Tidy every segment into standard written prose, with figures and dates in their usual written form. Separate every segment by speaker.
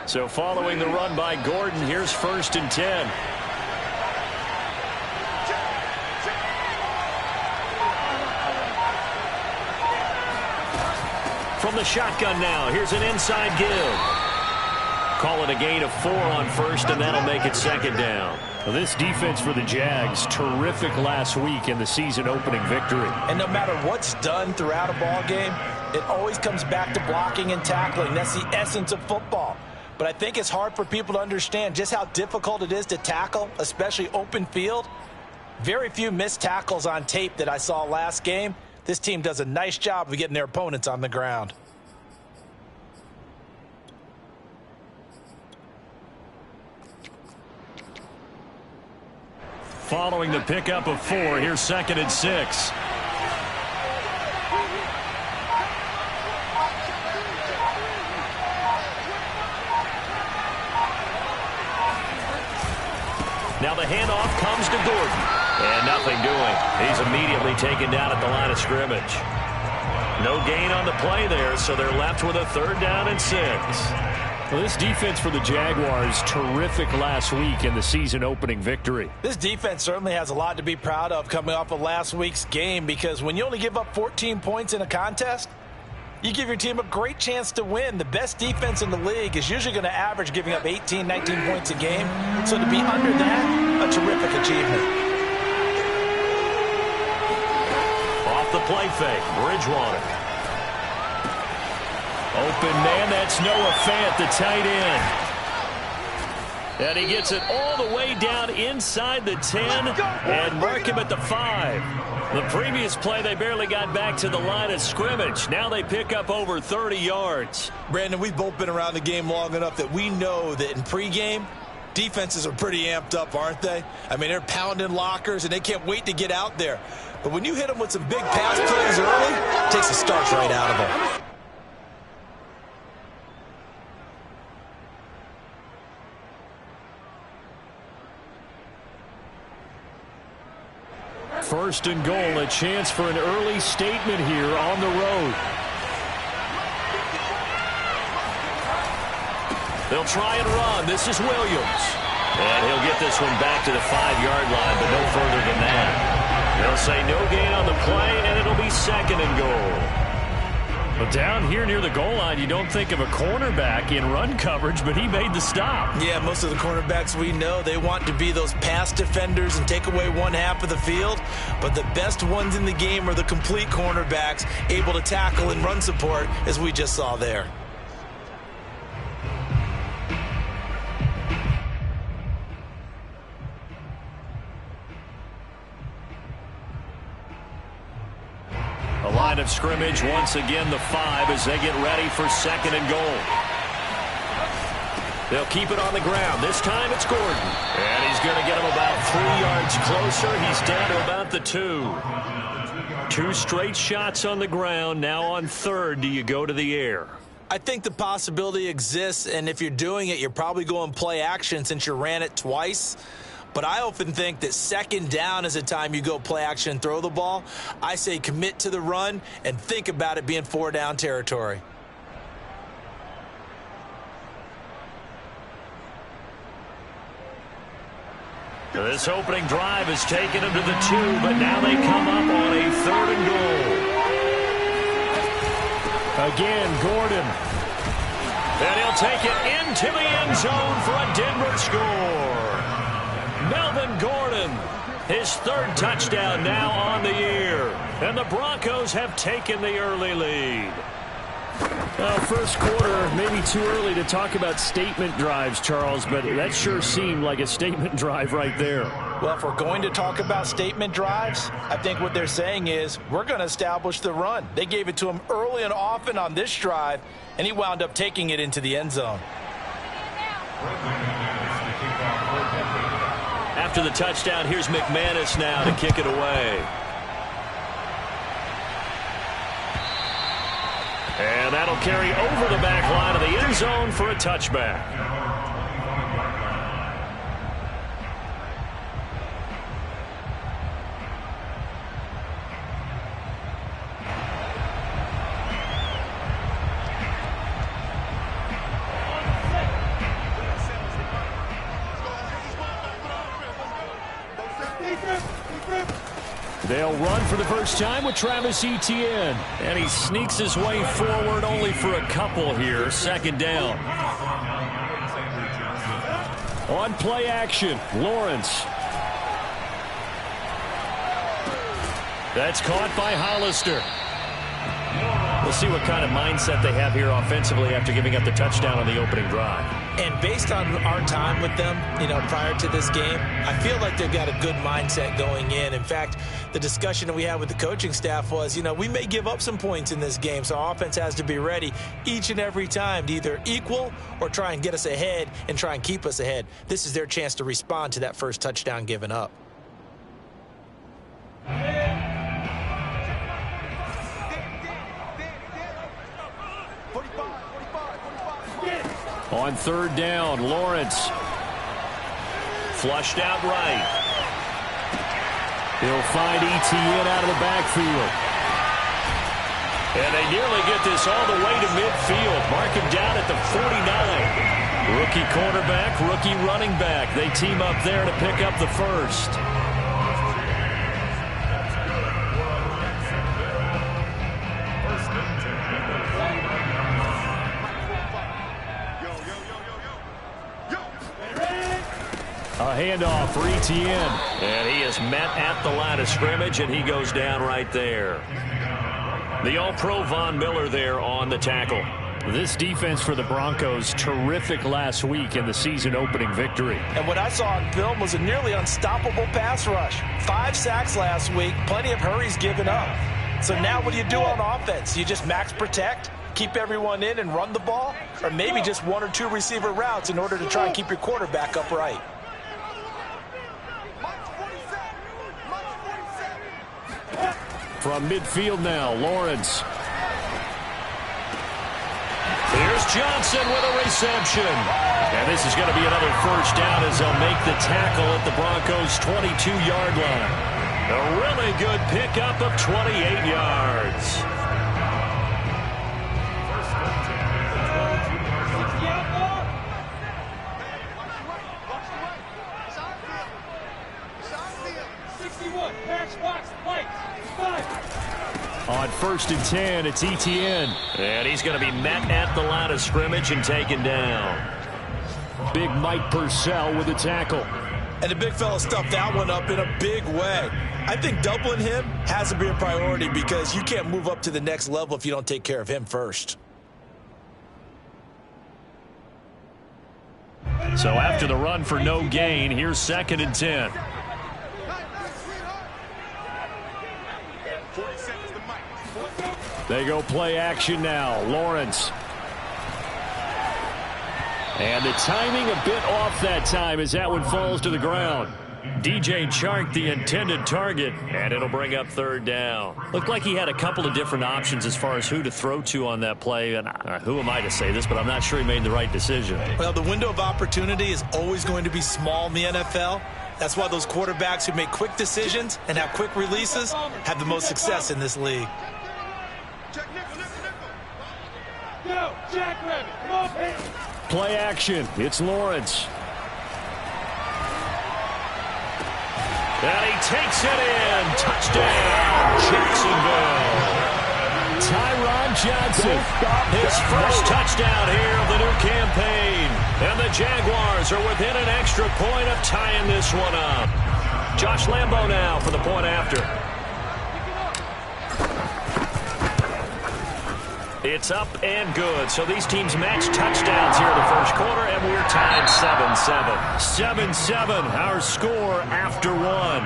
Speaker 1: So following the run by Gordon, here's 1st and 10. From the shotgun now, here's an inside give. Call it a gain of 4 on 1st, and that'll make it 2nd down.
Speaker 2: Well, this defense for the Jags, terrific last week in the season-opening victory.
Speaker 3: And no matter what's done throughout a ball game, it always comes back to blocking and tackling. That's the essence of football. But I think it's hard for people to understand just how difficult it is to tackle, especially open field. Very few missed tackles on tape that I saw last game. This team does a nice job of getting their opponents on the ground.
Speaker 1: Following the pickup of 4, here's 2nd and 6. Now the handoff comes to Gordon. And nothing doing. He's immediately taken down at the line of scrimmage. No gain on the play there, so they're left with a 3rd down and 6.
Speaker 2: Well, this defense for the Jaguars, terrific last week in the season-opening victory.
Speaker 3: This defense certainly has a lot to be proud of coming off of last week's game, because when you only give up 14 points in a contest, you give your team a great chance to win. The best defense in the league is usually going to average giving up 18, 19 points a game. So to be under that, a terrific achievement.
Speaker 1: Off the play fake, Bridgewater. Open man, that's Noah Fant, the tight end. And he gets it all the way down inside the 10 and mark him at the 5. The previous play, they barely got back to the line of scrimmage. Now they pick up over 30 yards.
Speaker 3: Brandon, we've both been around the game long enough that we know that in pregame, defenses are pretty amped up, aren't they? I mean, they're pounding lockers, and they can't wait to get out there. But when you hit them with some big pass plays early, it takes the starch right out of them.
Speaker 2: First and goal, a chance for an early statement here on the road.
Speaker 1: They'll try and run. This is Williams. And he'll get this one back to the 5-yard line, but no further than that. They'll say no gain on the play, and it'll be 2nd and goal.
Speaker 2: But down here near the goal line, you don't think of a cornerback in run coverage, but he made the stop.
Speaker 3: Yeah, most of the cornerbacks we know, they want to be those pass defenders and take away one half of the field. But the best ones in the game are the complete cornerbacks, able to tackle and run support, as we just saw there.
Speaker 1: The line of scrimmage, once again, the 5 as they get ready for 2nd and goal. They'll keep it on the ground. This time it's Gordon. And he's going to get him about 3 yards closer. He's down to about the 2. 2 straight shots on the ground. Now on 3rd, do you go to the air?
Speaker 3: I think the possibility exists, and if you're doing it, you're probably going play action since you ran it twice. But I often think that 2nd down is the time you go play action and throw the ball. I say commit to the run and think about it being 4-down territory.
Speaker 1: This opening drive has taken them to the 2, but now they come up on a 3rd and
Speaker 2: goal. Again, Gordon.
Speaker 1: And he'll take it into the end zone for a Denver score. Melvin Gordon, his 3rd touchdown now on the year. And the Broncos have taken the early lead.
Speaker 2: Well, first quarter, maybe too early to talk about statement drives, Charles, but that sure seemed like a statement drive right there.
Speaker 3: Well, if we're going to talk about statement drives, I think what they're saying is we're going to establish the run. They gave it to him early and often on this drive, and he wound up taking it into the end zone.
Speaker 1: After the touchdown, here's McManus now to kick it away. And that'll carry over the back line of the end zone for a touchback.
Speaker 2: They'll run for the first time with Travis Etienne.
Speaker 1: And he sneaks his way forward only for a couple here. Second down.
Speaker 2: On play action, Lawrence. That's caught by Hollister.
Speaker 1: We'll see what kind of mindset they have here offensively after giving up the touchdown on the opening drive.
Speaker 3: And based on our time with them, prior to this game, I feel like they've got a good mindset going in. In fact, the discussion that we had with the coaching staff was, we may give up some points in this game, so our offense has to be ready each and every time to either equal or try and get us ahead and try and keep us ahead. This is their chance to respond to that first touchdown given up.
Speaker 2: On third down, Lawrence.
Speaker 1: Flushed out right.
Speaker 2: He'll find Etienne out of the backfield.
Speaker 1: And they nearly get this all the way to midfield. Mark him down at the 49. Rookie quarterback, rookie running back. They team up there to pick up the first.
Speaker 2: A handoff for Etienne.
Speaker 1: And he is met at the line of scrimmage, and he goes down right there. The All-Pro Von Miller there on the tackle.
Speaker 2: This defense for the Broncos, terrific last week in the season-opening victory.
Speaker 3: And what I saw on film was a nearly unstoppable pass rush. 5 sacks last week, plenty of hurries given up. So now what do you do on offense? You just max protect, keep everyone in and run the ball? Or maybe just 1 or 2 receiver routes in order to try and keep your quarterback upright?
Speaker 2: From midfield now, Lawrence.
Speaker 1: Here's Johnson with a reception. And this is going to be another first down as they'll make the tackle at the Broncos' 22-yard line. A really good pickup of 28 yards.
Speaker 2: On 1st and 10, it's Etienne.
Speaker 1: And he's going to be met at the line of scrimmage and taken down.
Speaker 2: Big Mike Purcell with the tackle.
Speaker 3: And the big fella stuffed that one up in a big way. I think doubling him has to be a priority because you can't move up to the next level if you don't take care of him first.
Speaker 2: So after the run for no gain, here's 2nd and 10. They go play action now. Lawrence. And the timing a bit off that time as that one falls to the ground.
Speaker 1: DJ Chark, the intended target, and it'll bring up 3rd down. Looked like he had a couple of different options as far as who to throw to on that play. And who am I to say this, but I'm not sure he made the right decision.
Speaker 3: Well, the window of opportunity is always going to be small in the NFL. That's why those quarterbacks who make quick decisions and have quick releases have the most success in this league.
Speaker 2: Play action. It's Lawrence.
Speaker 1: And he takes it in. Touchdown, Jacksonville.
Speaker 2: Tyron Johnson.
Speaker 1: His first touchdown here of the new campaign. And the Jaguars are within an extra point of tying this one up. Josh Lambo now for the point after. It's up and good. So these teams match touchdowns here in the first quarter, and we're tied 7-7.
Speaker 2: 7-7, our score after one.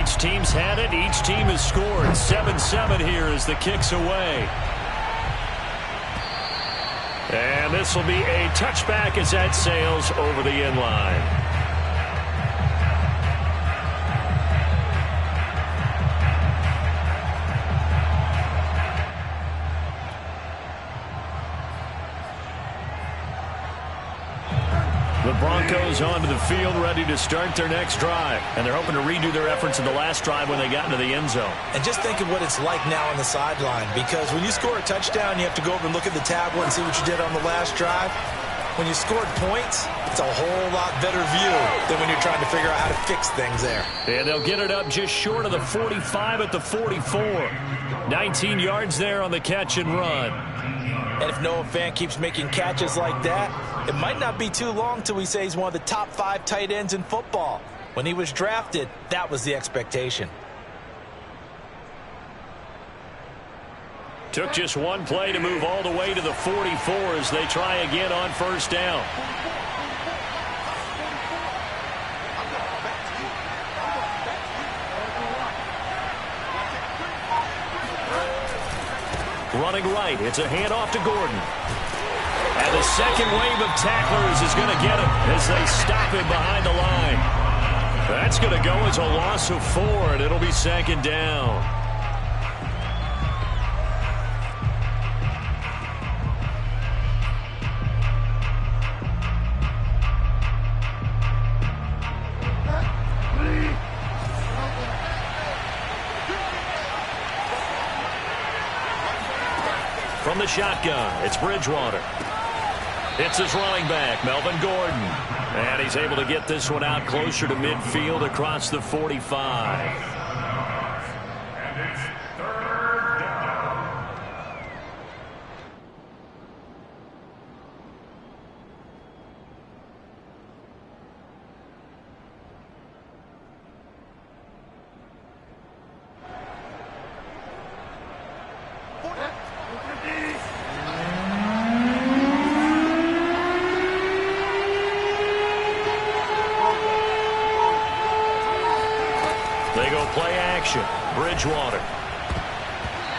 Speaker 2: Each team's had it. Each team has scored. 7-7 here as the kick's away. And this will be a touchback as that sails over the end line. The Broncos onto the field, ready to start their next drive. And they're hoping to redo their efforts in the last drive when they got into the end zone.
Speaker 3: And just think of what it's like now on the sideline, because when you score a touchdown, you have to go over and look at the tablet and see what you did on the last drive. When you scored points, it's a whole lot better view than when you're trying to figure out how to fix things there.
Speaker 2: And they'll get it up just short of the 45 at the 44. 19 yards there on the catch and run.
Speaker 3: And if Noah Fant keeps making catches like that, it might not be too long till we say he's one of the top 5 tight ends in football. When he was drafted, that was the expectation.
Speaker 2: Took just one play to move all the way to the 44 as they try again on first down. Running right, it's a handoff to Gordon. And the second wave of tacklers is going to get him as they stop him behind the line. That's going to go as a loss of 4, and it'll be second down. From the shotgun, it's Bridgewater. It's his running back, Melvin Gordon. And he's able to get this one out closer to midfield across the 45. They go play action. Bridgewater.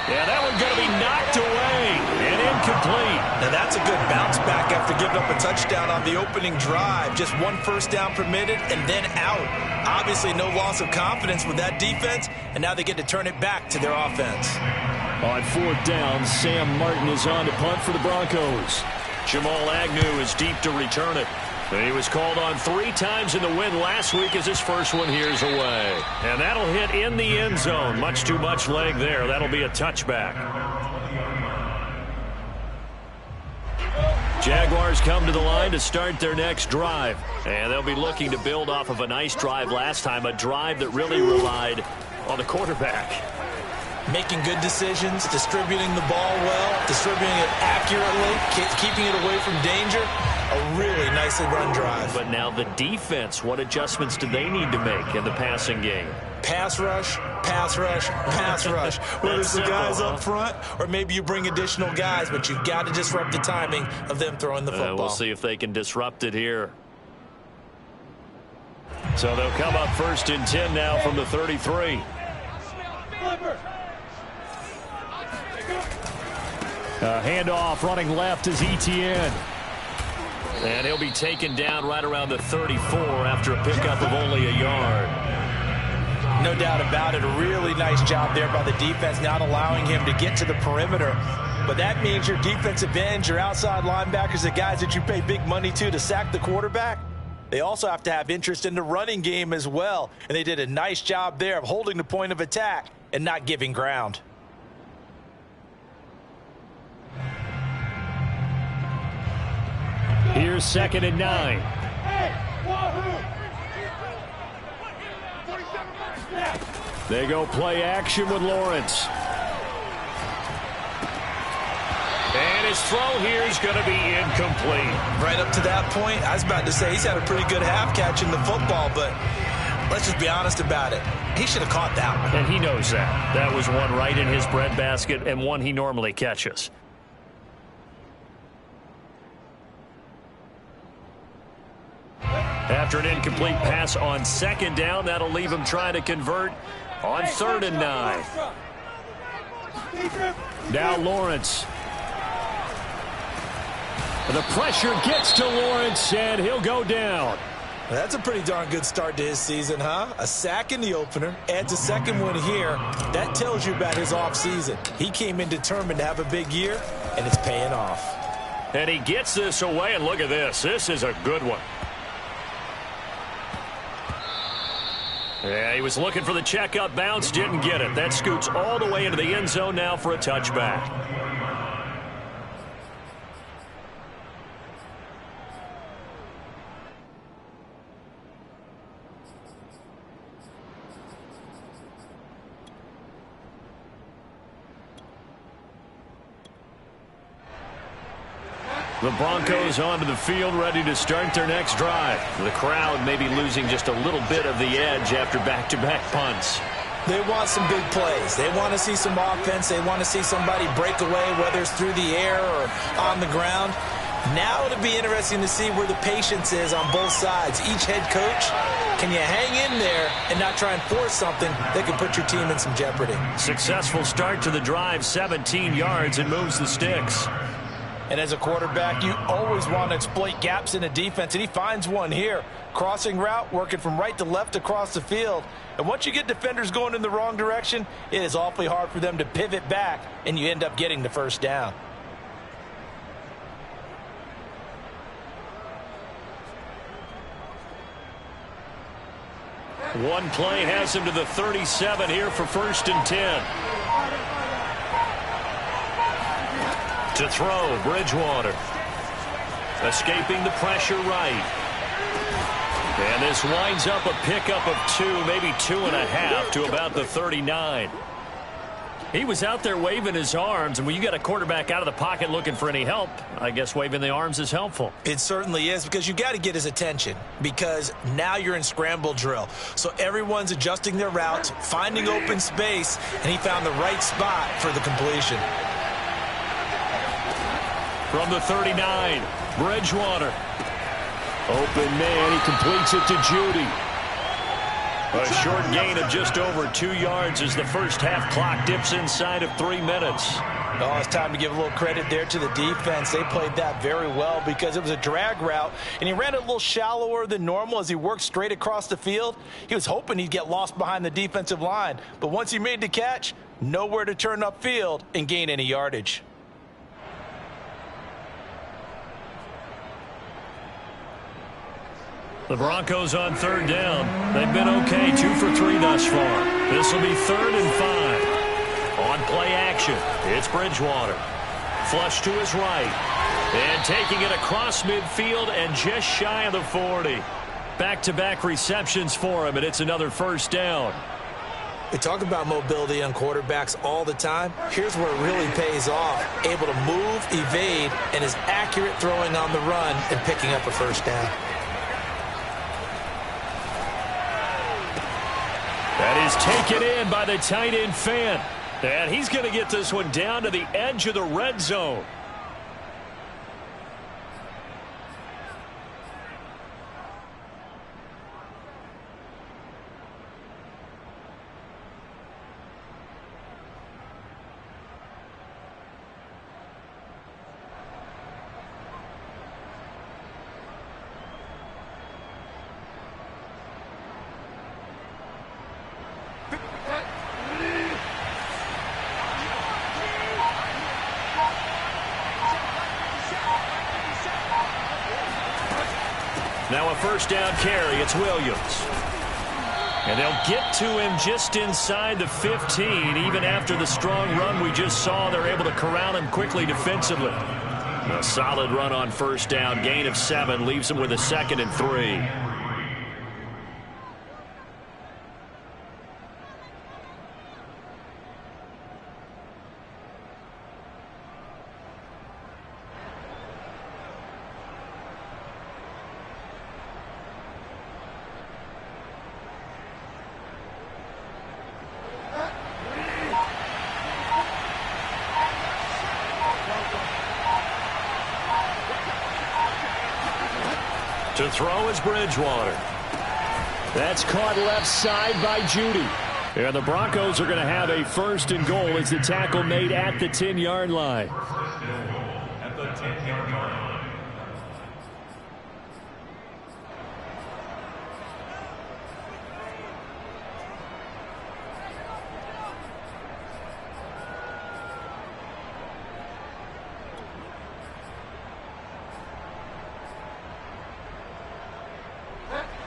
Speaker 2: Yeah, that one's going to be knocked away and incomplete.
Speaker 3: Now that's a good bounce back after giving up a touchdown on the opening drive. Just 1 first down permitted and then out. Obviously no loss of confidence with that defense, and now they get to turn it back to their offense.
Speaker 2: On 4th down, Sam Martin is on to punt for the Broncos. Jamal Agnew is deep to return it. He was called on 3 times in the win last week as his first one here's away. And that'll hit in the end zone. Much too much leg there. That'll be a touchback. Jaguars come to the line to start their next drive. And they'll be looking to build off of a nice drive last time, a drive that really relied on the quarterback.
Speaker 3: Making good decisions, distributing the ball well, distributing it accurately, keeping it away from danger. A really nicely run drive.
Speaker 2: But now the defense, what adjustments do they need to make in the passing game?
Speaker 3: Pass rush, pass rush, pass rush. Whether it's the guys up front or maybe you bring additional guys, but you've got to disrupt the timing of them throwing the football.
Speaker 2: We'll see if they can disrupt it here. So they'll come up 1st and 10 now from the 33. Handoff running left is Etienne. And he'll be taken down right around the 34 after a pickup of only a yard.
Speaker 3: No doubt about it. A really nice job there by the defense, not allowing him to get to the perimeter. But that means your defensive ends, your outside linebackers, the guys that you pay big money to sack the quarterback, they also have to have interest in the running game as well. And they did a nice job there of holding the point of attack and not giving ground.
Speaker 2: Here's 2nd and 9. They go play action with Lawrence. And his throw here is going to be incomplete.
Speaker 3: Right up to that point, I was about to say he's had a pretty good half catching the football, but let's just be honest about it. He should have caught that one.
Speaker 2: And he knows that. That was one right in his breadbasket and one he normally catches. After an incomplete pass on 2nd down, that'll leave him trying to convert on 3rd and 9. Now Lawrence. The pressure gets to Lawrence, and he'll go down.
Speaker 3: That's a pretty darn good start to his season, huh? A sack in the opener, adds a second one here. That tells you about his offseason. He came in determined to have a big year, and it's paying off.
Speaker 2: And he gets this away, and look at this. This is a good one.
Speaker 1: Yeah, he was looking for the checkup bounce, didn't get it. That scoots all the way into the end zone now for a touchback. The Broncos onto the field, ready to start their next drive. The crowd may be losing just a little bit of the edge after back-to-back punts.
Speaker 3: They want some big plays. They want to see some offense. They want to see somebody break away, whether it's through the air or on the ground. Now it'll be interesting to see where the patience is on both sides. Each head coach, can you hang in there and not try and force something that could put your team in some jeopardy?
Speaker 1: Successful start to the drive, 17 yards, and moves the sticks.
Speaker 3: And as a quarterback, you always want to exploit gaps in a defense, and he finds one here. Crossing route, working from right to left across the field. And once you get defenders going in the wrong direction, it is awfully hard for them to pivot back, and you end up getting the first down.
Speaker 1: One play has him to the 37 here for 1st and 10. To throw, Bridgewater. Escaping the pressure right. And this winds up a pickup of 2, maybe 2.5 to about the 39. He was out there waving his arms, and when you got a quarterback out of the pocket looking for any help, I guess waving the arms is helpful.
Speaker 3: It certainly is, because you got to get his attention, because now you're in scramble drill. So everyone's adjusting their routes, finding open space, and he found the right spot for the completion.
Speaker 1: From the 39, Bridgewater. Open man, he completes it to Judy. A short gain of just over 2 yards as the first half clock dips inside of 3 minutes.
Speaker 3: Oh, it's time to give a little credit there to the defense. They played that very well because it was a drag route, and he ran it a little shallower than normal as he worked straight across the field. He was hoping he'd get lost behind the defensive line, but once he made the catch, nowhere to turn upfield and gain any yardage.
Speaker 1: The Broncos on 3rd down. They've been okay, 2 for 3 thus far. This will be 3rd and 5. On play action, it's Bridgewater. Flush to his right. And taking it across midfield and just shy of the 40. Back-to-back receptions for him, and it's another 1st down.
Speaker 3: We talk about mobility on quarterbacks all the time. Here's where it really pays off. Able to move, evade, and is accurate throwing on the run and picking up a 1st down.
Speaker 1: That is taken in by the tight end Fant. And he's going to get this one down to the edge of the red zone. Now a 1st down carry. It's Williams. And they'll get to him just inside the 15. Even after the strong run we just saw, they're able to corral him quickly defensively. A solid run on 1st down. Gain of 7 leaves him with a 2nd and 3. To throw is Bridgewater. That's caught left side by Judy. And the Broncos are going to have a 1st and goal as the tackle made at the 10-yard line.
Speaker 4: At the 10-yard line.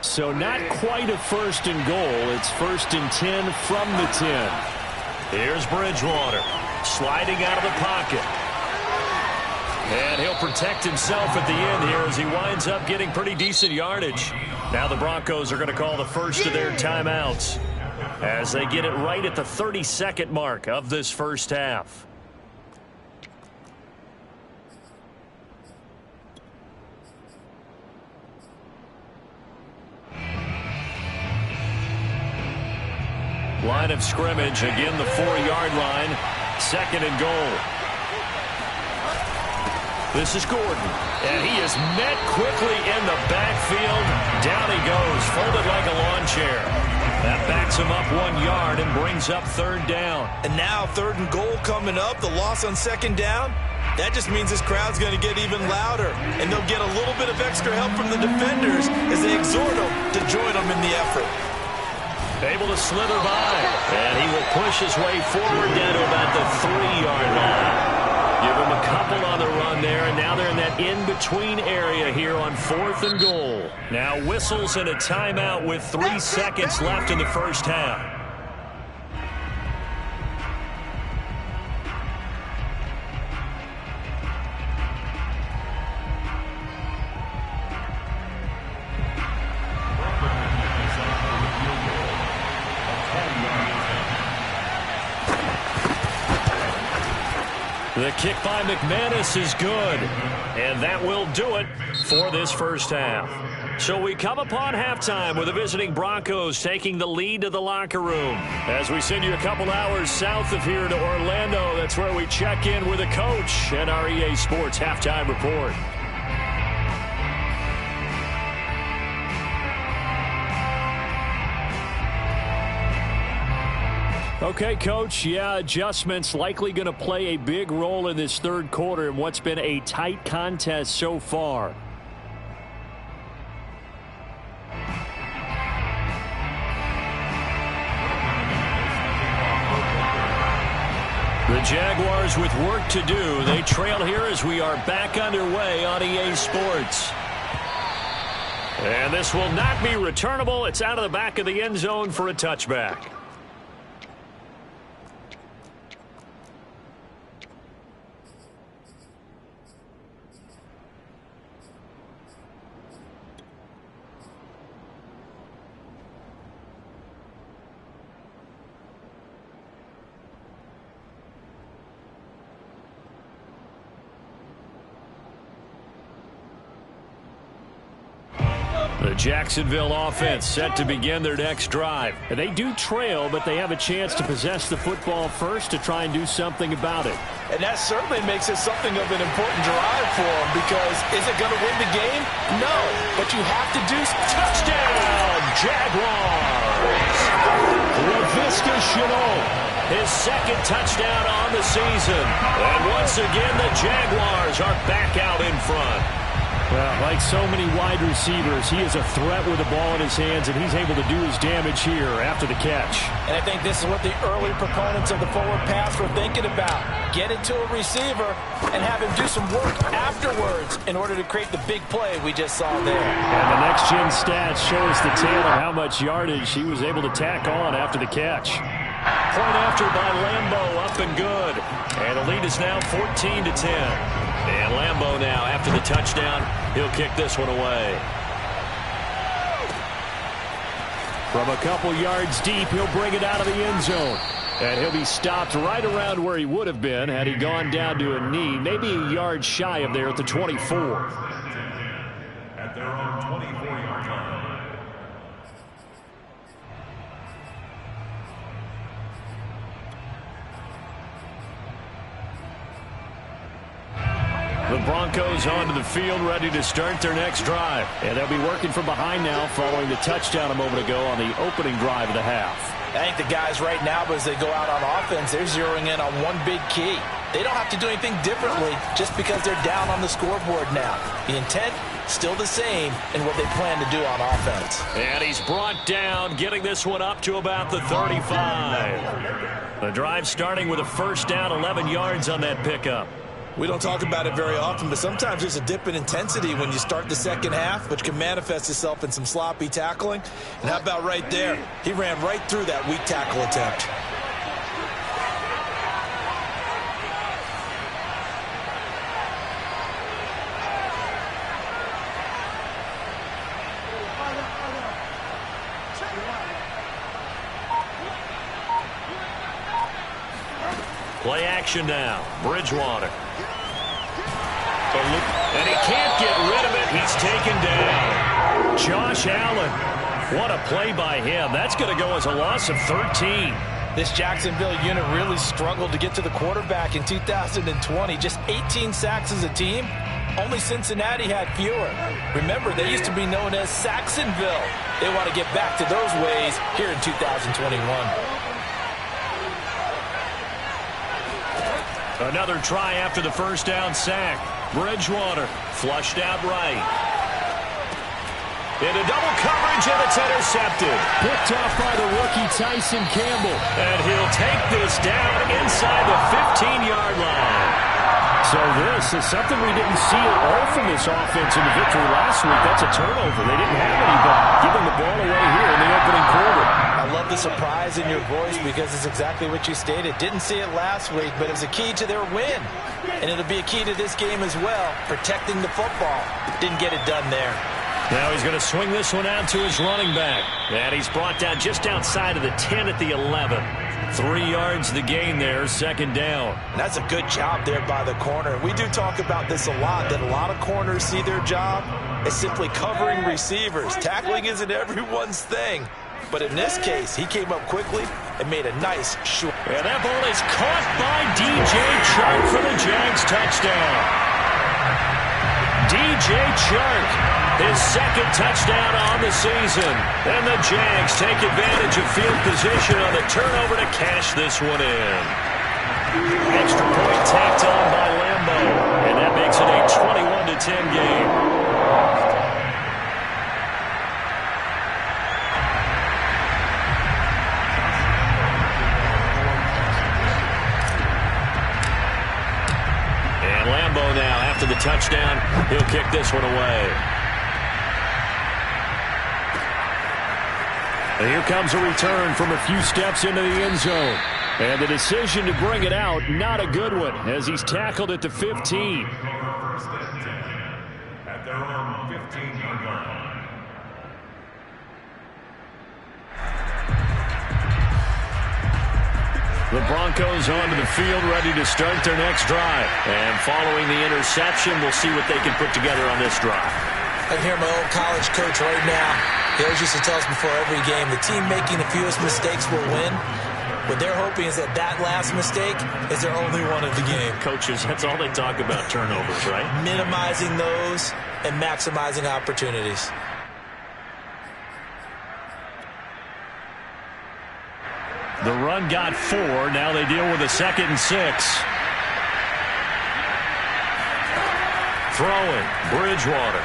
Speaker 2: So not quite a 1st and goal. It's 1st and 10 from the 10.
Speaker 1: Here's Bridgewater sliding out of the pocket. And he'll protect himself at the end here as he winds up getting pretty decent yardage. Now the Broncos are going to call the first of their timeouts as they get it right at the 30-second mark of this first half. Line of scrimmage, again the 4-yard line. 2nd and goal. This is Gordon, and he is met quickly in the backfield. Down he goes, folded like a lawn chair. That backs him up 1 yard and brings up 3rd down.
Speaker 3: And now 3rd and goal coming up, the loss on 2nd down. That just means this crowd's going to get even louder, and they'll get a little bit of extra help from the defenders as they exhort them to join them in the effort.
Speaker 1: Able to slither by, and he will push his way forward down to about the 3-yard line. Give him a couple on the run there, and now they're in that in-between area here on 4th and goal. Now whistles and a timeout with 3 seconds left in the first half. The kick by McManus is good, and that will do it for this first half. So we come upon halftime with the visiting Broncos taking the lead to the locker room. As we send you a couple hours south of here to Orlando, that's where we check in with the coach at our EA Sports Halftime Report. Okay, Coach, yeah, adjustments likely going to play a big role in this 3rd quarter in what's been a tight contest so far. The Jaguars with work to do. They trail here as we are back underway on EA Sports. And this will not be returnable. It's out of the back of the end zone for a touchback. The Jacksonville offense set to begin their next drive. And they do trail, but they have a chance to possess the football first to try and do something about it.
Speaker 3: And that certainly makes it something of an important drive for them, because is it going to win the game? No, but you have to do
Speaker 1: touchdown, Jaguars! LaVisca Chenault, his 2nd touchdown on the season. And once again, the Jaguars are back out in front.
Speaker 2: Well, like so many wide receivers, he is a threat with the ball in his hands, and he's able to do his damage here after the catch.
Speaker 3: And I think this is what the early proponents of the forward pass were thinking about. Get it to a receiver and have him do some work afterwards in order to create the big play we just saw there.
Speaker 2: And the next-gen stats show us the tale of how much yardage he was able to tack on after the catch.
Speaker 1: Point after by Lambo, up and good. And the lead is now 14-10. And Lambo now, after the touchdown, he'll kick this one away.
Speaker 2: From a couple yards deep, he'll bring it out of the end zone. And he'll be stopped right around where he would have been had he gone down to a knee, maybe a yard shy of there at the 24.
Speaker 4: At their own 24-yard line.
Speaker 2: The Broncos onto the field, ready to start their next drive. And they'll be working from behind now following the touchdown a moment ago on the opening drive of the half.
Speaker 3: I think the guys right now, as they go out on offense, they're zeroing in on one big key. They don't have to do anything differently just because they're down on the scoreboard now. The intent, still the same in what they plan to do on offense.
Speaker 1: And he's brought down, getting this one up to about the 35. The drive starting with a first down, 11 yards on that pickup.
Speaker 3: We don't talk about it very often, but sometimes there's a dip in intensity when you start the second half, which can manifest itself in some sloppy tackling. And how about right there? He ran right through that weak tackle attempt.
Speaker 1: Play action now. Bridgewater. And he can't get rid of it. He's taken down. Josh Allen. What a play by him. That's going to go as a loss of 13.
Speaker 3: This Jacksonville unit really struggled to get to the quarterback in 2020. Just 18 sacks as a team. Only Cincinnati had fewer. Remember, they used to be known as Saxonville. They want to get back to those ways here in 2021.
Speaker 1: Another try after the first down sack. Bridgewater flushed out right. Into double coverage, and it's intercepted.
Speaker 2: Picked off by the rookie Tyson Campbell.
Speaker 1: And he'll take this down inside the 15-yard line.
Speaker 2: So this is something we didn't see at all from this offense in the victory last week. That's a turnover. They didn't have any, but giving the ball away here in the opening quarter.
Speaker 3: I love the surprise in your voice because it's exactly what you stated. Didn't see it last week, but it was a key to their win. And it'll be a key to this game as well, protecting the football. Didn't get it done there.
Speaker 1: Now he's going to swing this one out to his running back. And he's brought down just outside of the 10 at the 11. 3 yards the gain there, second down.
Speaker 3: And that's a good job there by the corner. We do talk about this a lot, that a lot of corners see their job as simply covering receivers. Tackling isn't everyone's thing. But in this case, he came up quickly and made a nice short.
Speaker 1: And that ball is caught by DJ Chark for the Jags touchdown. DJ Chark, his second touchdown on the season. And the Jags take advantage of field position on the turnover to cash this one in. Extra point tacked on by Lambo. And that makes it a 21-10 game. Now, after the touchdown, he'll kick this one away.
Speaker 2: And here comes a return from a few steps into the end zone. And the decision to bring it out, not a good one, as he's tackled at the 15.
Speaker 4: At their own 15-yard line.
Speaker 1: The Broncos onto the field, ready to start their next drive. And following the interception, we'll see what they can put together on this drive.
Speaker 3: I can hear my old college coach right now. He always used to tell us before every game, the team making the fewest mistakes will win. What they're hoping is that that last mistake is their only one of the game.
Speaker 1: Coaches, that's all they talk about, turnovers, right?
Speaker 3: Minimizing those and maximizing opportunities.
Speaker 1: The run got 4. Now they deal with a 2nd and 6. Throwing. Bridgewater.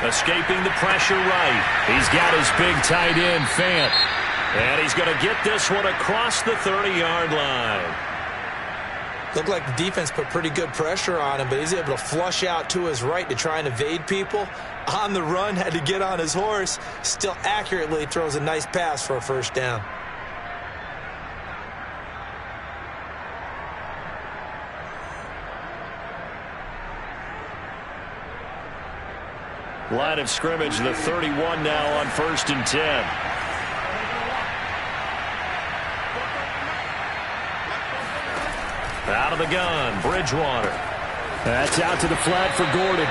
Speaker 1: Escaping the pressure right. He's got his big tight end, Fant. And he's going to get this one across the 30-yard line.
Speaker 3: Looked like the defense put pretty good pressure on him, but he's able to flush out to his right to try and evade people. On the run, had to get on his horse. Still accurately throws a nice pass for a first down.
Speaker 1: Line of scrimmage, the 31 now on 1st and 10. Out of the gun, Bridgewater.
Speaker 2: That's out to the flat for Gordon.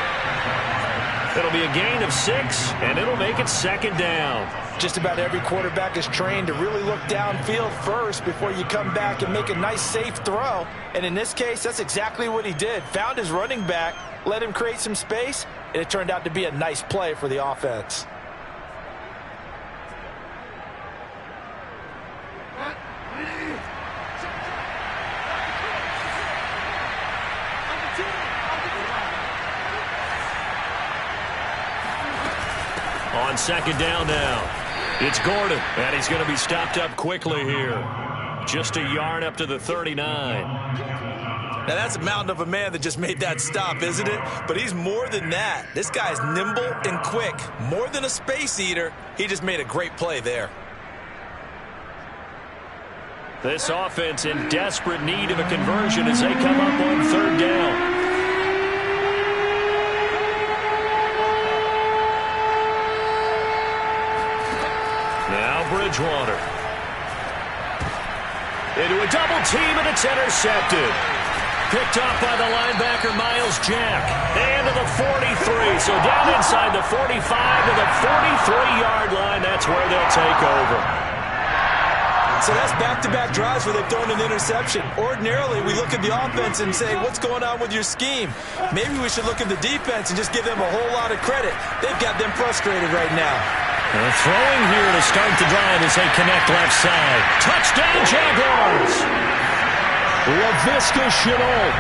Speaker 1: It'll be a gain of 6, and it'll make it 2nd down.
Speaker 3: Just about every quarterback is trained to really look downfield first before you come back and make a nice, safe throw. And in this case, that's exactly what he did. Found his running back, let him create some space, and it turned out to be a nice play for the offense.
Speaker 1: On 2nd down now. It's Gordon, and he's going to be stopped up quickly here. Just a yard up to the 39.
Speaker 3: Now, that's a mountain of a man that just made that stop, isn't it? But he's more than that. This guy's nimble and quick. More than a space eater, he just made a great play there.
Speaker 1: This offense in desperate need of a conversion as they come up on third down. Now Bridgewater. Into a double team, and it's intercepted. Picked off by the linebacker, Miles Jack. And to the 43. So down inside the 45 to the 43-yard line. That's where they'll take over.
Speaker 3: So that's back-to-back drives where they've thrown an interception. Ordinarily, we look at the offense and say, what's going on with your scheme? Maybe we should look at the defense and just give them a whole lot of credit. They've got them frustrated right now.
Speaker 1: They're throwing here to start the drive as they connect left side. Touchdown, Jaguars! LaVisca Chenault,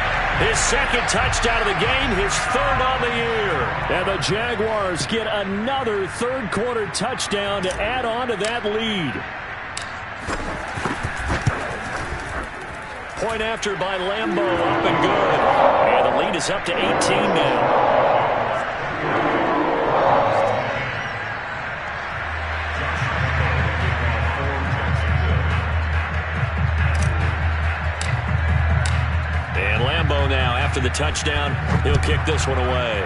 Speaker 1: his second touchdown of the game, his third on the year. And the Jaguars get another third-quarter touchdown to add on to that lead. Point after by Lambeau, up and good. And the lead is up to 18 now. And Lambeau now, after the touchdown, he'll kick this one away.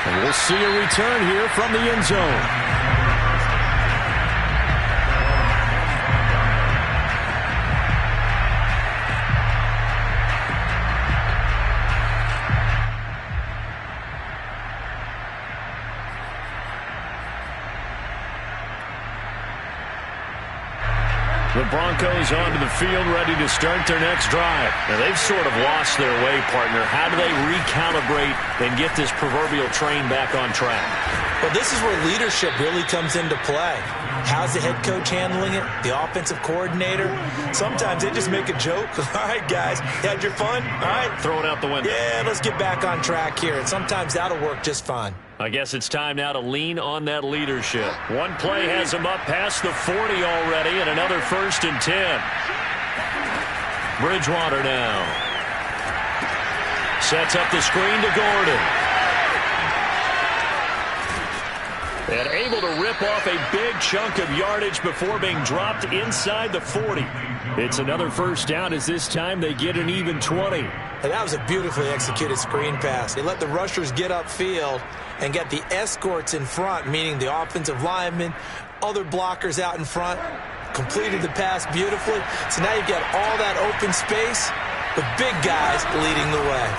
Speaker 1: And we'll see a return here from the end zone. The Broncos onto the field, ready to start their next drive. Now, they've sort of lost their way, partner. How do they recalibrate and get this proverbial train back on track?
Speaker 3: Well, this is where leadership really comes into play. How's the head coach handling it? The offensive coordinator? Sometimes they just make a joke. All right, guys, you had your fun? All right.
Speaker 1: Throw it out the window.
Speaker 3: Yeah, let's get back on track here. And sometimes that'll work just fine.
Speaker 1: I guess it's time now to lean on that leadership. One play has him up past the 40 already, and another 1st and 10. Bridgewater now. Sets up the screen to Gordon. And able to rip off a big chunk of yardage before being dropped inside the 40. It's another first down as this time they get an even 20.
Speaker 3: And that was a beautifully executed screen pass. They let the rushers get upfield and get the escorts in front, meaning the offensive linemen, other blockers out in front, completed the pass beautifully. So now you've got all that open space with big guys leading the way.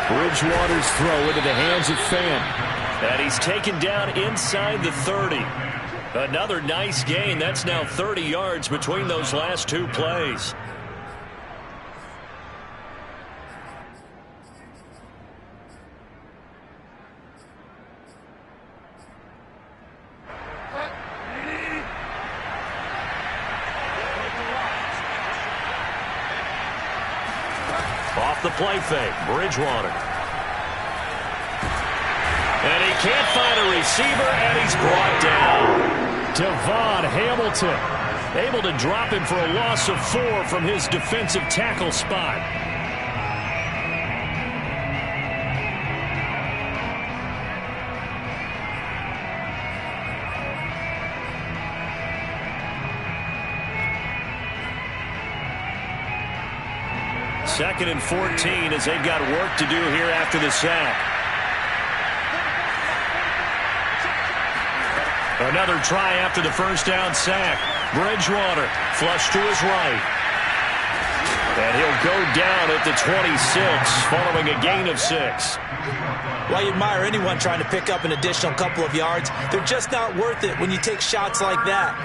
Speaker 1: Bridgewater's throw into the hands of Fant. And he's taken down inside the 30. Another nice gain. That's now 30 yards between those last two plays. Off the play fake, Bridgewater. And he can't find a receiver, and he's brought down. Devon Hamilton able to drop him for a loss of 4 from his defensive tackle spot. Second and 14 as they've got work to do here after the sack. Another try after the first down sack. Bridgewater flush to his right. And he'll go down at the 26 following a gain of 6.
Speaker 3: Well, you admire anyone trying to pick up an additional couple of yards. They're just not worth it when you take shots like that.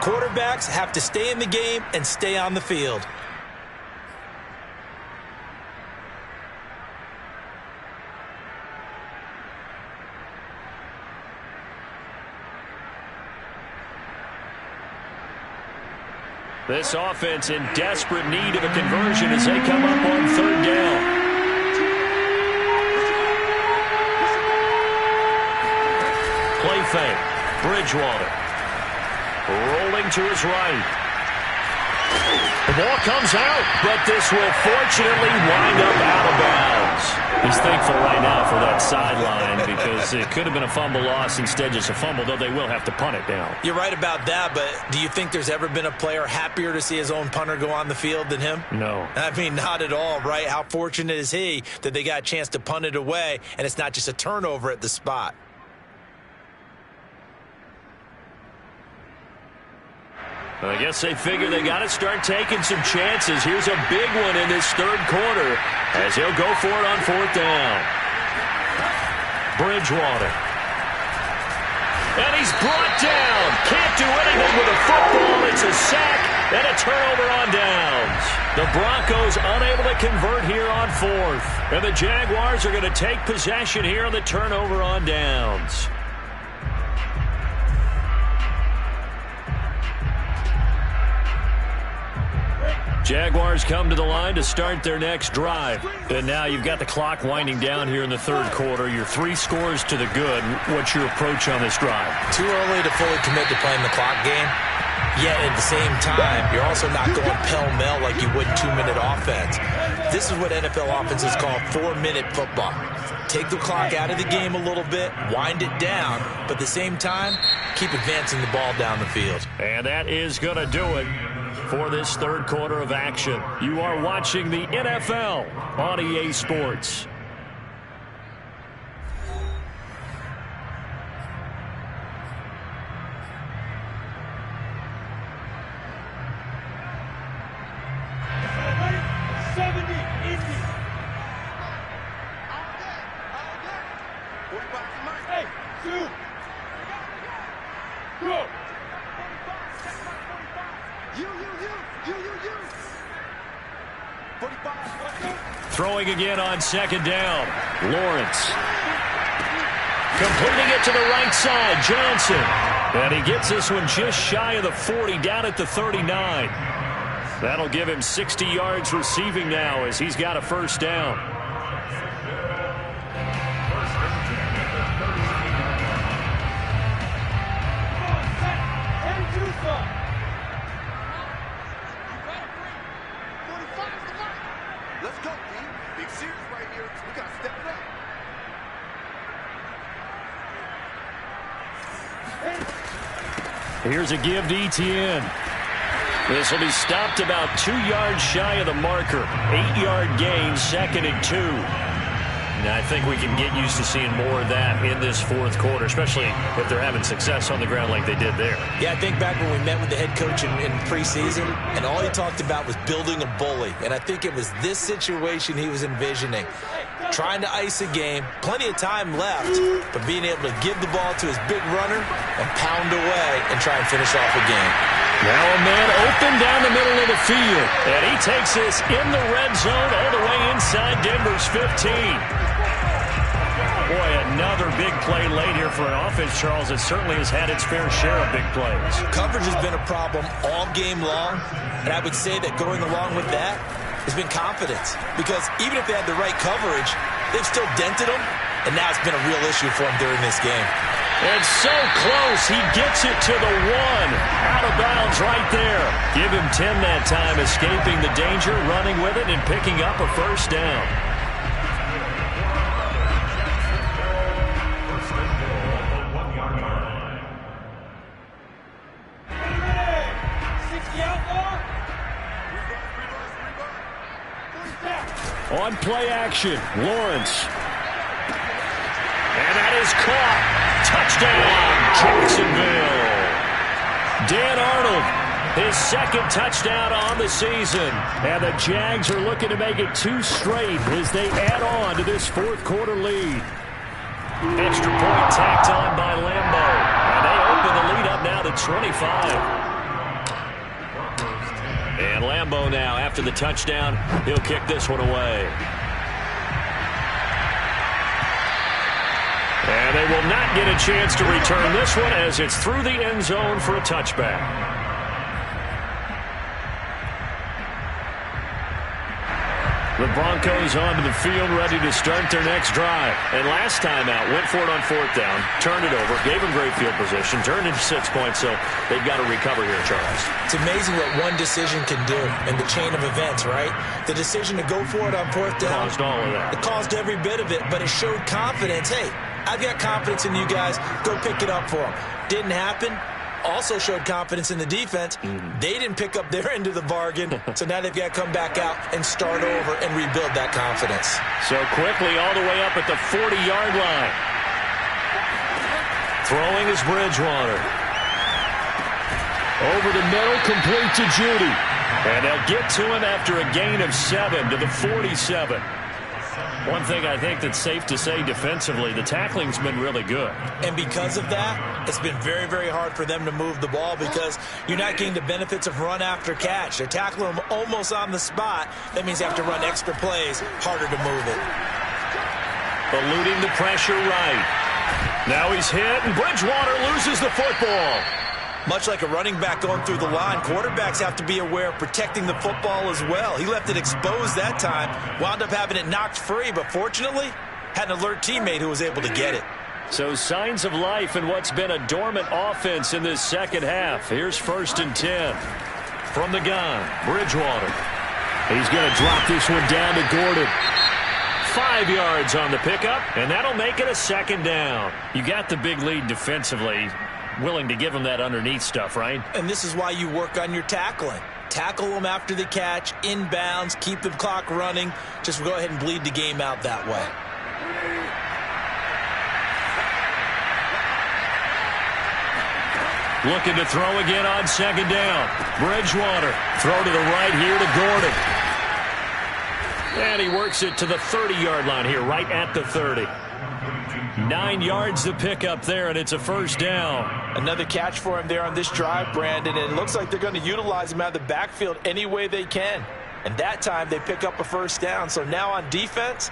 Speaker 3: Quarterbacks have to stay in the game and stay on the field.
Speaker 1: This offense in desperate need of a conversion as they come up on third down. Play fake. Bridgewater. Rolling
Speaker 2: him to his right. The ball comes out, but this will fortunately wind up out of bounds. He's thankful right now for that sideline because it could have been a fumble loss, instead just a fumble, though they will have to punt it now.
Speaker 3: You're right about that, but do you think there's ever been a player happier to see his own punter go on the field than him?
Speaker 2: No.
Speaker 3: I mean, not at all, right? How fortunate is he that they got a chance to punt it away, and it's not just a turnover at the spot.
Speaker 2: I guess they figure they got to start taking some chances. Here's a big one in this third quarter as he'll go for it on fourth down. Bridgewater. And he's brought down. Can't do anything with a football. It's a sack and a turnover on downs. The Broncos unable to convert here on fourth. And the Jaguars are going to take possession here on the turnover on downs. Jaguars come to the line to start their next drive. And now you've got the clock winding down here in the third quarter. You're 3 scores to the good. What's your approach on this drive?
Speaker 3: Too early to fully commit to playing the clock game. Yet at the same time, you're also not going pell-mell like you would 2-minute offense. This is what NFL offenses call 4-minute football. Take the clock out of the game a little bit, wind it down, but at the same time, keep advancing the ball down the field.
Speaker 2: And that is going to do it for this third quarter of action. You are watching the NFL on EA Sports. Throwing again on second down. Lawrence. Completing it to the right side. Johnson. And he gets this one just shy of the 40, down at the 39. That'll give him 60 yards receiving now as he's got a first down. Here's a give to Etienne. This will be stopped about 2 yards shy of the marker. 8-yard gain, 2nd and 2. Now, I think we can get used to seeing more of that in this fourth quarter, especially if they're having success on the ground like they did there.
Speaker 3: Yeah, I think back when we met with the head coach in preseason, and all he talked about was building a bully. And I think it was this situation he was envisioning. Trying to ice a game, plenty of time left, but being able to give the ball to his big runner and pound away and try and finish off a game.
Speaker 2: Now a man open down the middle of the field, and he takes this in the red zone all the way inside Denver's 15. Boy, another big play late here for an offense, Charles, that certainly has had its fair share of big plays.
Speaker 3: Coverage has been a problem all game long, and I would say that going along with that has been confidence. Because even if they had the right coverage, they've still dented them, and now it's been a real issue for them during this game.
Speaker 2: And so close, he gets it to the 1. Out of bounds right there. Give him 10 that time, escaping the danger, running with it, and picking up a first down. On play action, Lawrence. And that is caught. Touchdown, Jacksonville. Dan Arnold, his 2nd touchdown on the season. And the Jags are looking to make it 2 straight as they add on to this fourth quarter lead. Extra point tacked on by Lambo. And they open the lead up now to 25. And Lambo now, after the touchdown, he'll kick this one away. And they will not get a chance to return this one as it's through the end zone for a touchback. The Broncos onto the field, ready to start their next drive. And last time out, went for it on 4th down, turned it over, gave them great field position, turned into 6 points, so they've got to recover here, Charles.
Speaker 3: It's amazing what one decision can do in the chain of events, right? The decision to go for it on 4th down.
Speaker 2: Caused all of that.
Speaker 3: It caused every bit of it, but it showed confidence. Hey, I've got confidence in you guys. Go pick it up for them. Didn't happen. Also showed confidence in the defense. They didn't pick up their end of the bargain, so now they've got to come back out and start over and rebuild that confidence.
Speaker 2: So quickly all the way up at the 40-yard line. Throwing is Bridgewater. Over the middle, complete to Judy. And they'll get to him after a gain of 7 to the 47. One thing I think that's safe to say defensively, the tackling's been really good.
Speaker 3: And because of that, it's been very, very hard for them to move the ball because you're not getting the benefits of run after catch. They're tackling them almost on the spot. That means they have to run extra plays, harder to move it.
Speaker 2: Eluding the pressure right. Now he's hit, and Bridgewater loses the football.
Speaker 3: Much like a running back going through the line, quarterbacks have to be aware of protecting the football as well. He left it exposed that time, wound up having it knocked free, but fortunately, had an alert teammate who was able to get it.
Speaker 2: So signs of life in what's been a dormant offense in this second half. Here's 1st and 10. From the gun, Bridgewater. He's going to drop this one down to Gordon. 5 yards on the pickup, and that'll make it a 2nd down. You got the big lead defensively. Willing to give them that underneath stuff, right?
Speaker 3: And this is why you work on your tackling. Tackle them after the catch, inbounds, keep the clock running. Just go ahead and bleed the game out that way.
Speaker 2: Looking to throw again on 2nd down. Bridgewater. Throw to the right here to Gordon. And he works it to the 30-yard line here, right at the 30. 9 yards to pick up there, and it's a 1st down.
Speaker 3: Another catch for him there on this drive, Brandon, and it looks like they're going to utilize him out of the backfield any way they can. And that time they pick up a 1st down. So now on defense,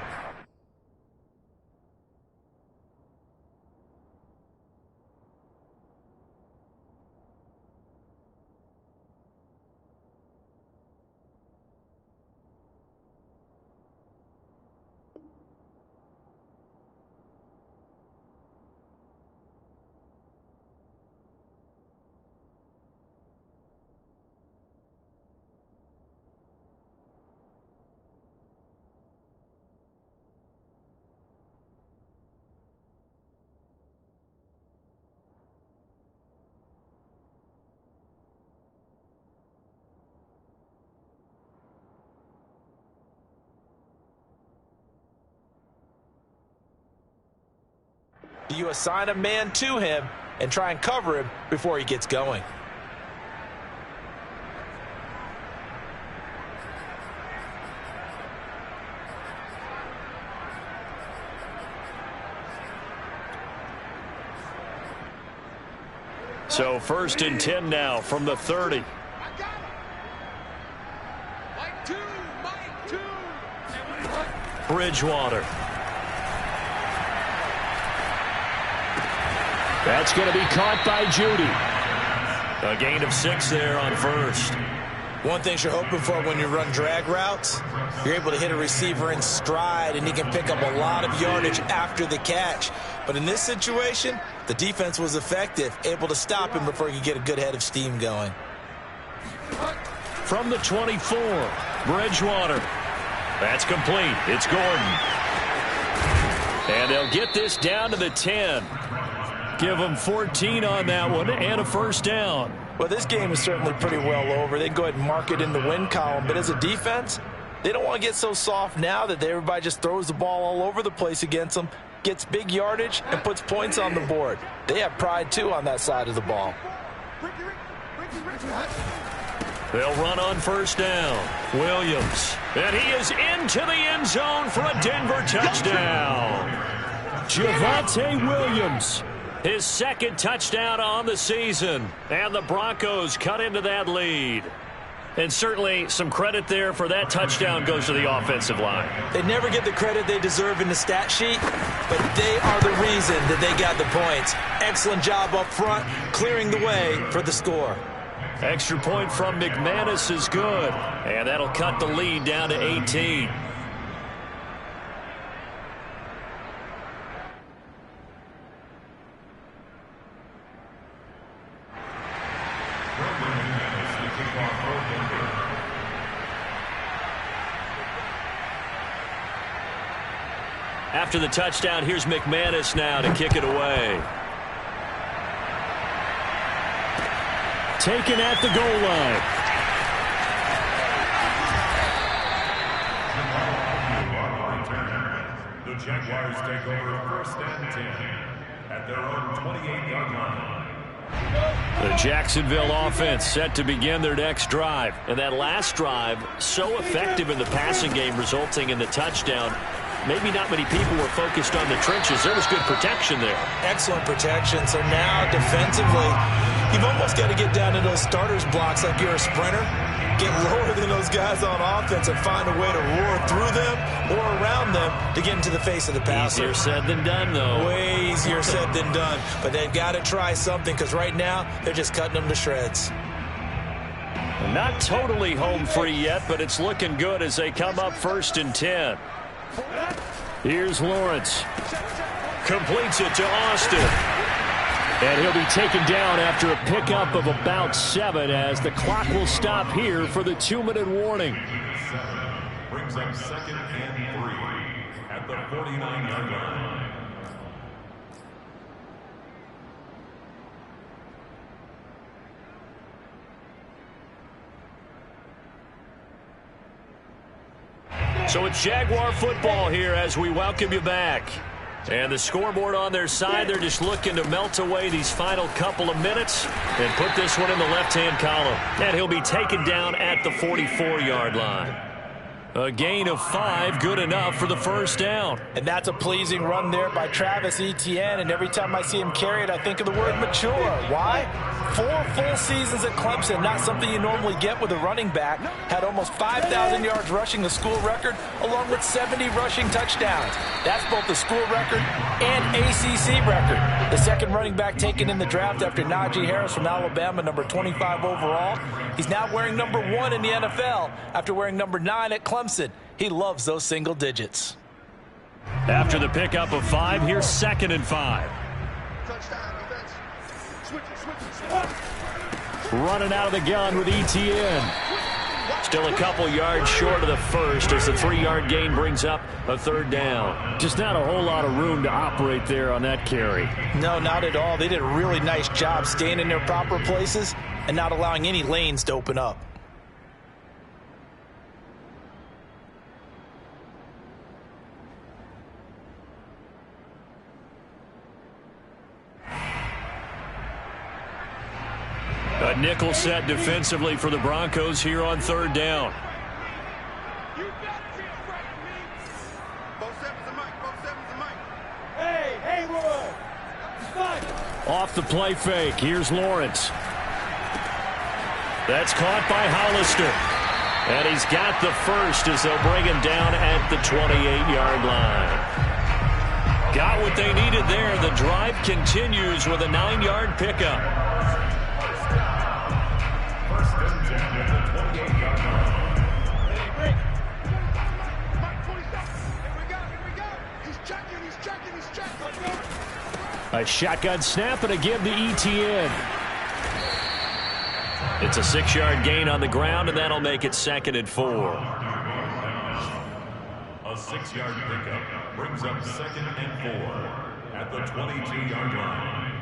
Speaker 3: you assign a man to him and try and cover him before he gets going.
Speaker 2: So 1st and 10 now from the 30. Bridgewater. That's going to be caught by Judy. A gain of 6 there on 1st.
Speaker 3: One thing you're hoping for when you run drag routes, you're able to hit a receiver in stride, and he can pick up a lot of yardage after the catch. But in this situation, the defense was effective, able to stop him before he could get a good head of steam going.
Speaker 2: From the 24, Bridgewater. That's complete. It's Gordon. And they'll get this down to the 10. Give them 14 on that one and a 1st down.
Speaker 3: Well, this game is certainly pretty well over. They can go ahead and mark it in the win column. But as a defense, they don't want to get so soft now that everybody just throws the ball all over the place against them, gets big yardage, and puts points on the board. They have pride, too, on that side of the ball.
Speaker 2: They'll run on 1st down. Williams. And he is into the end zone for a Denver touchdown. Javonte Williams. His 2nd touchdown on the season. And the Broncos cut into that lead. And certainly some credit there for that touchdown goes to the offensive line.
Speaker 3: They never get the credit they deserve in the stat sheet, but they are the reason that they got the points. Excellent job up front, clearing the way for the score.
Speaker 2: Extra point from McManus is good. And that'll cut the lead down to 18.
Speaker 1: After the touchdown, here's McManus now to kick it away.
Speaker 2: Taken at the goal line.
Speaker 4: The Jaguars take over first and 10 at their own 28-yard line.
Speaker 1: The Jacksonville offense set to begin their next drive. And that last drive, so effective in the passing game, resulting in the touchdown. Maybe not many people were focused on the trenches. There was good protection there.
Speaker 3: Excellent protection. So now defensively, you've almost got to get down to those starters blocks like you're a sprinter. Get lower than those guys on offense and find a way to roar through them or around them to get into the face of the passer.
Speaker 1: Easier said than done, though.
Speaker 3: Way easier said than done. But they've got to try something because right now they're just cutting them to shreds.
Speaker 1: Not totally home free yet, but it's looking good as they come up first and 10.
Speaker 2: Here's Lawrence.
Speaker 1: Completes it to Austin.
Speaker 2: And he'll be taken down after a pickup of about 7 as the clock will stop here for the 2-minute warning.
Speaker 4: 7 brings up second and 3 at the 49-yard line.
Speaker 1: So it's Jaguar football here as we welcome you back. And the scoreboard on their side, they're just looking to melt away these final couple of minutes and put this one in the left-hand column. And he'll be taken down at the 44-yard line. A gain of 5, good enough for the first down.
Speaker 3: And that's a pleasing run there by Travis Etienne. And every time I see him carry it, I think of the word mature. Why? 4 full seasons at Clemson, not something you normally get with a running back. Had almost 5,000 yards rushing, the school record, along with 70 rushing touchdowns. That's both the school record and ACC record. The second running back taken in the draft after Najee Harris from Alabama, number 25 overall. He's now wearing number 1 in the NFL after wearing number 9 at Clemson. He loves those single digits.
Speaker 1: After the pickup of 5, here's second and 5.
Speaker 2: Running out of the gun with Etienne.
Speaker 1: Still a couple yards short of the first as the 3-yard gain brings up a third down.
Speaker 2: Just not a whole lot of room to operate there on that carry.
Speaker 3: No, not at all. They did a really nice job staying in their proper places and not allowing any lanes to open up.
Speaker 1: A nickel set defensively for the Broncos here on third down.
Speaker 2: Off the play fake. Here's Lawrence.
Speaker 1: That's caught by Hollister. And he's got the first as they'll bring him down at the 28-yard line. Got what they needed there. The drive continues with a 9-yard pickup.
Speaker 2: A shotgun snap and again to Etienne.
Speaker 1: It's a 6-yard gain on the ground, and that'll make it second and 4.
Speaker 4: A 6-yard pickup brings up second and 4 at the 22-yard line.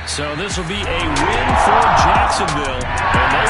Speaker 1: So this will be a win for Jacksonville, and they